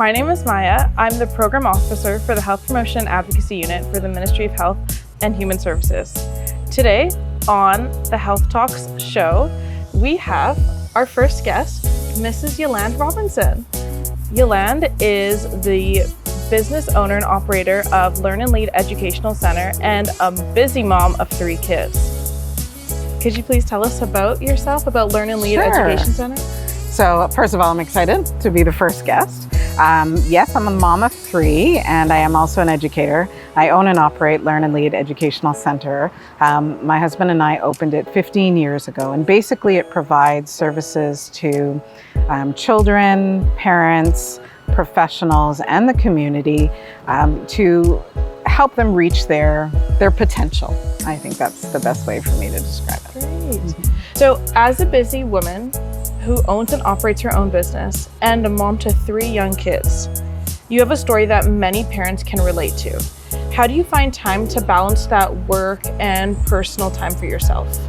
My name is Maya. I'm the Program Officer for the Health Promotion and Advocacy Unit for the Ministry of Health and Human Services. Today on the Health Talks show, we have our first guest, Mrs. Yolande Robinson. Yolande is the business owner and operator of Learn and Lead Educational Center and a busy mom of 3 kids. Could you please tell us about yourself, about Learn and Lead Education Center? So first of all, I'm excited to be the first guest. Yes, I'm a mom of 3 and I am also an educator. I own and operate Learn and Lead Educational Center. My husband and I opened it 15 years ago, and basically it provides services to children, parents, professionals, and the community to help them reach their potential. I think that's the best way for me to describe it. Great. So as a busy woman who owns and operates her own business and a mom to 3 young kids, you have a story that many parents can relate to. How do you find time to balance that work and personal time for yourself?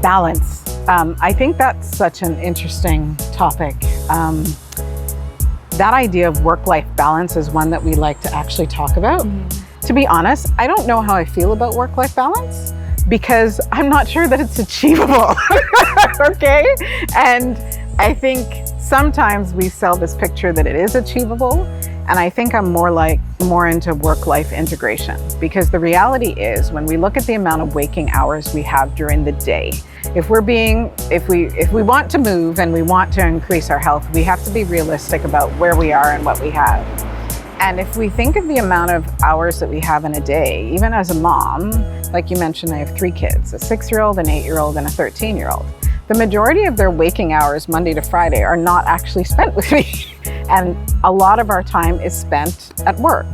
Balance. I think that's such an interesting topic. That idea of work-life balance is one that we like to actually talk about. Mm-hmm. To be honest, I don't know how I feel about work-life balance because I'm not sure that it's achievable, okay? And I think sometimes we sell this picture that it is achievable, and I think I'm more into work-life integration, because the reality is when we look at the amount of waking hours we have during the day, if we want to move and we want to increase our health, we have to be realistic about where we are and what we have. And if we think of the amount of hours that we have in a day, even as a mom, like you mentioned, I have 3 kids, a 6-year-old, an 8-year-old, and a 13-year-old. The majority of their waking hours, Monday to Friday, are not actually spent with me. And a lot of our time is spent at work.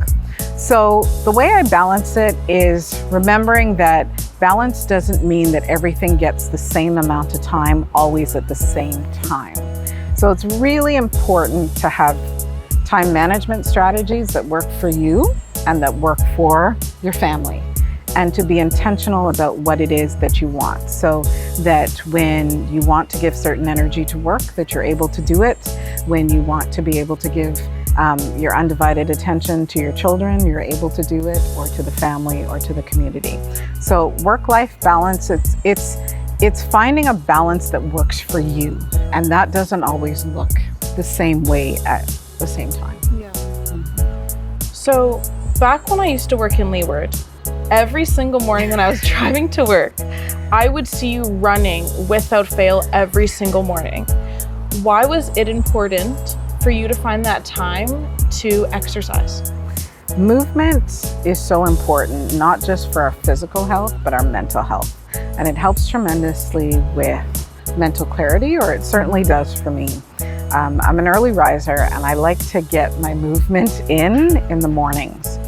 So the way I balance it is remembering that balance doesn't mean that everything gets the same amount of time always at the same time. So it's really important to have time management strategies that work for you and that work for your family, and to be intentional about what it is that you want, so that when you want to give certain energy to work, that you're able to do it. When you want to be able to give your undivided attention to your children, you're able to do it, or to the family or to the community. So work-life balance, it's finding a balance that works for you, and that doesn't always look the same way at the same time. Yeah. Mm-hmm. So back when I used to work in Leeward, every single morning when I was driving to work, I would see you running without fail every single morning. Why was it important for you to find that time to exercise? Movement is so important, not just for our physical health, but our mental health. And it helps tremendously with mental clarity, or it certainly does for me. I'm an early riser, and I like to get my movement in the mornings.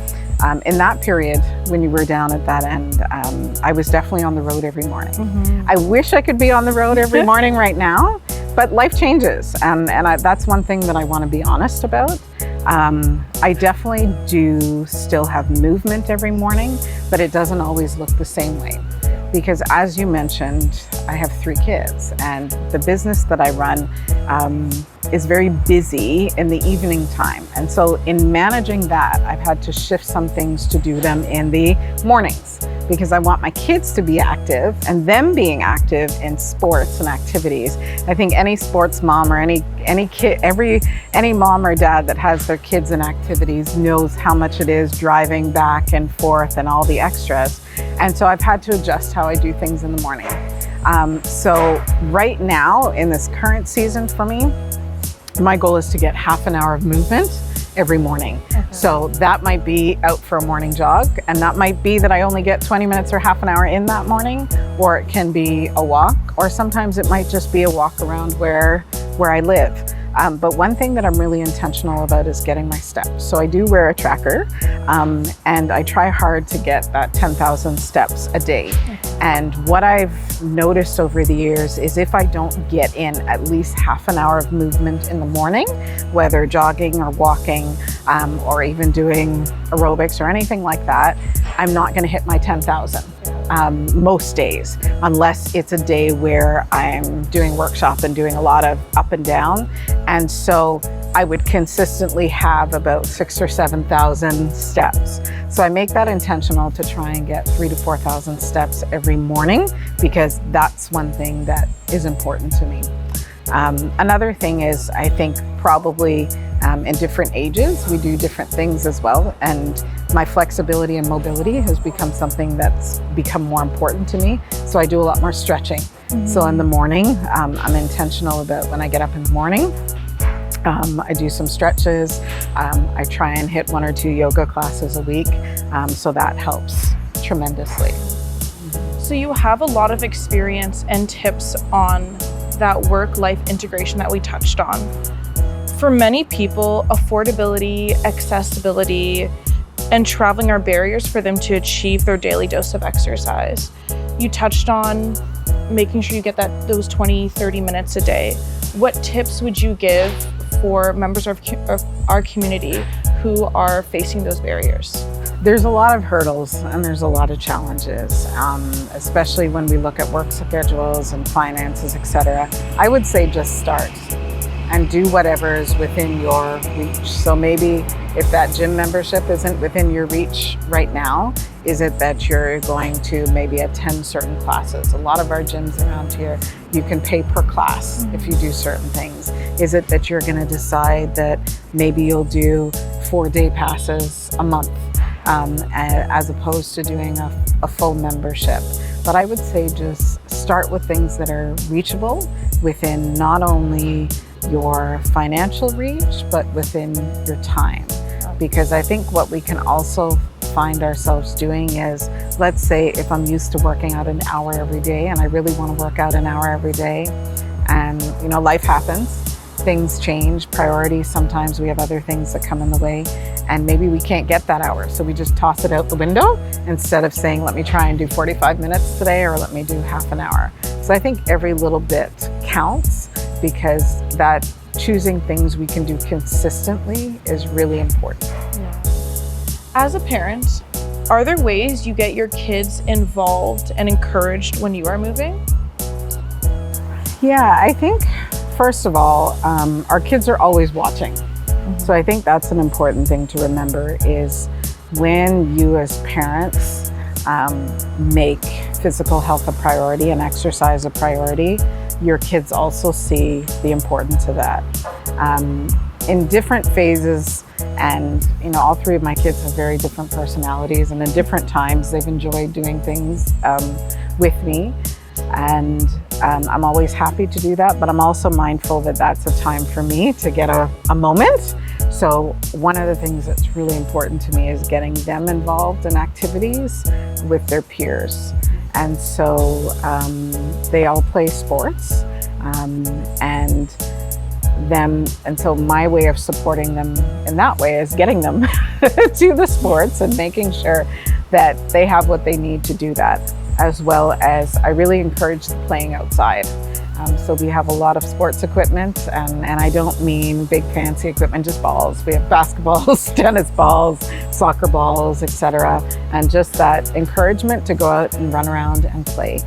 In that period, when you were down at that end, I was definitely on the road every morning. Mm-hmm. I wish I could be on the road every morning right now, but life changes, and that's one thing that I want to be honest about. I definitely do still have movement every morning, but it doesn't always look the same way. Because as you mentioned, I have 3 kids, and the business that I run is very busy in the evening time. And so in managing that, I've had to shift some things to do them in the mornings, because I want my kids to be active, and them being active in sports and activities. I think any sports mom or any mom or dad that has their kids in activities knows how much it is driving back and forth and all the extras. And so I've had to adjust how I do things in the morning. So right now in this current season for me, my goal is to get half an hour of movement every morning. Okay. So that might be out for a morning jog, and that might be that I only get 20 minutes or half an hour in that morning, or it can be a walk, or sometimes it might just be a walk around where I live. But one thing that I'm really intentional about is getting my steps. So I do wear a tracker, and I try hard to get that 10,000 steps a day. And what I've noticed over the years is if I don't get in at least half an hour of movement in the morning, whether jogging or walking, or even doing aerobics or anything like that, I'm not going to hit my 10,000. Most days, unless it's a day where I'm doing workshop and doing a lot of up and down. And so I would consistently have about 6,000 or 7,000 steps. So I make that intentional to try and get 3,000 to 4,000 steps every morning, because that's one thing that is important to me. Another thing is, I think probably in different ages, we do different things as well. And my flexibility and mobility has become something that's become more important to me. So I do a lot more stretching. So in the morning, I'm intentional about when I get up in the morning. I do some stretches. I try and hit 1 or 2 yoga classes a week. So that helps tremendously. So you have a lot of experience and tips on that work-life integration that we touched on. For many people, affordability, accessibility, and traveling are barriers for them to achieve their daily dose of exercise. You touched on making sure you get those 20, 30 minutes a day. What tips would you give for members of our community who are facing those barriers? There's a lot of hurdles and there's a lot of challenges, especially when we look at work schedules and finances, etc. I would say just start and do whatever is within your reach. So maybe if that gym membership isn't within your reach right now, is it that you're going to maybe attend certain classes? A lot of our gyms around here, you can pay per class if you do certain things. Is it that you're going to decide that maybe you'll do 4-day passes a month as opposed to doing a full membership? But I would say just start with things that are reachable within not only your financial reach, but within your time. Because I think what we can also find ourselves doing is, let's say if I'm used to working out an hour every day and I really want to work out an hour every day, and life happens, things change, priorities, sometimes we have other things that come in the way, and maybe we can't get that hour. So we just toss it out the window instead of saying, let me try and do 45 minutes today, or let me do half an hour. So I think every little bit counts, because that choosing things we can do consistently is really important. Yeah. As a parent, are there ways you get your kids involved and encouraged when you are moving? Yeah, I think first of all, our kids are always watching. So I think that's an important thing to remember, is when you as parents make physical health a priority and exercise a priority, your kids also see the importance of that. In different phases, and all 3 of my kids have very different personalities, and in different times they've enjoyed doing things with me, and I'm always happy to do that, but I'm also mindful that that's a time for me to get a moment. So one of the things that's really important to me is getting them involved in activities with their peers. And so they all play sports, and so my way of supporting them in that way is getting them to the sports and making sure that they have what they need to do that, as well as I really encourage the playing outside. So we have a lot of sports equipment, and I don't mean big fancy equipment, just balls. We have basketballs, tennis balls, soccer balls, etc. And just that encouragement to go out and run around and play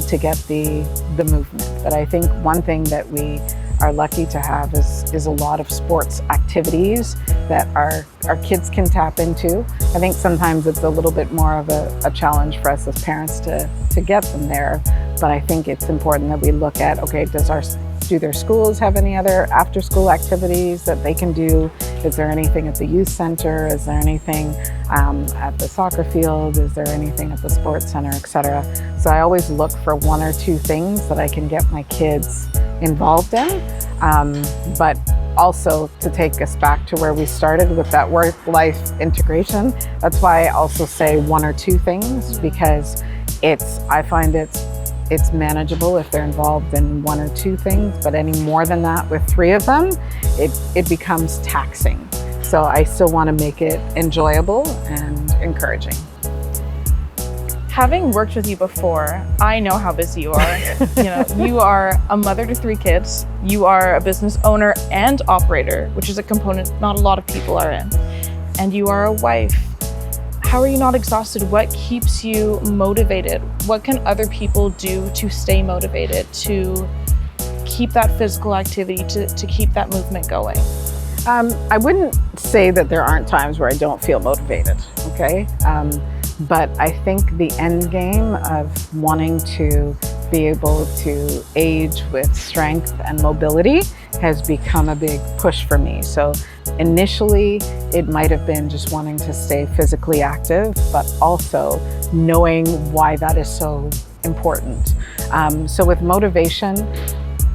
to get the movement. But I think one thing that we are lucky to have is a lot of sports activities that our kids can tap into. I think sometimes it's a little bit more of a challenge for us as parents to get them there. But I think it's important that we look at, okay, do their schools have any other after-school activities that they can do? Is there anything at the youth center? Is there anything at the soccer field? Is there anything at the sports center, etc.? So I always look for 1 or 2 things that I can get my kids involved in, but also to take us back to where we started with that work-life integration. That's why I also say 1 or 2 things, because I find it's manageable if they're involved in 1 or 2 things, but any more than that with 3 of them, it becomes taxing. So I still want to make it enjoyable and encouraging. Having worked with you before, I know how busy you are. You are a mother to 3 kids. You are a business owner and operator, which is a component not a lot of people are in. And you are a wife. How are you not exhausted? What keeps you motivated? What can other people do to stay motivated, to keep that physical activity, to keep that movement going? I wouldn't say that there aren't times where I don't feel motivated, okay? But I think the end game of wanting to be able to age with strength and mobility has become a big push for me. So initially, it might have been just wanting to stay physically active, but also knowing why that is so important. So with motivation,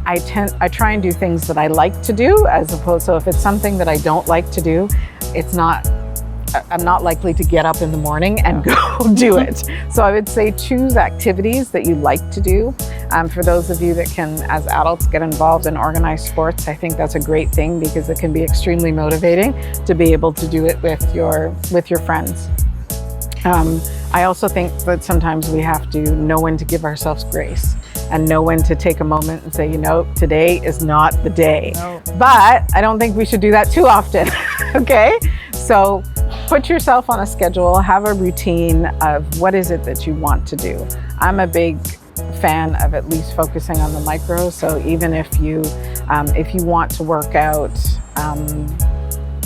I try and do things that I like to do, as opposed, so if it's something that I don't like to do, I'm not likely to get up in the morning and go do it. So I would say choose activities that you like to do. For those of you that can, as adults, get involved in organized sports, I think that's a great thing because it can be extremely motivating to be able to do it with your friends. I also think that sometimes we have to know when to give ourselves grace and know when to take a moment and say, you know, today is not the day. No. But I don't think we should do that too often, okay? So put yourself on a schedule, have a routine of what is it that you want to do. I'm a big fan of at least focusing on the micros. So even if you want to work out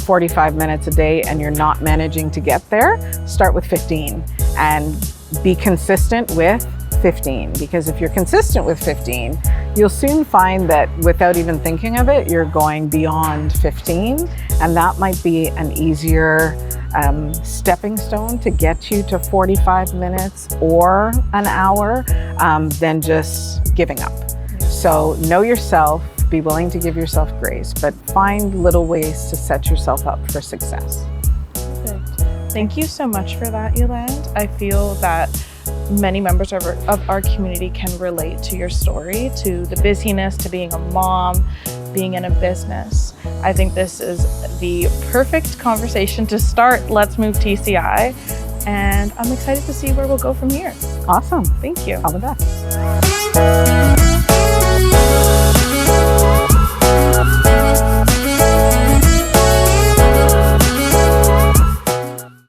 45 minutes a day and you're not managing to get there, start with 15 and be consistent with 15, because if you're consistent with 15, you'll soon find that without even thinking of it, you're going beyond 15, and that might be an easier stepping stone to get you to 45 minutes or an hour than just giving up. So know yourself, be willing to give yourself grace, but find little ways to set yourself up for success. Perfect. Thank you so much for that, Yolande. I feel that many members of our community can relate to your story, to the busyness, to being a mom, being in a business. I think this is the perfect conversation to start Let's Move TCI, and I'm excited to see where we'll go from here. Awesome. Thank you. All the best.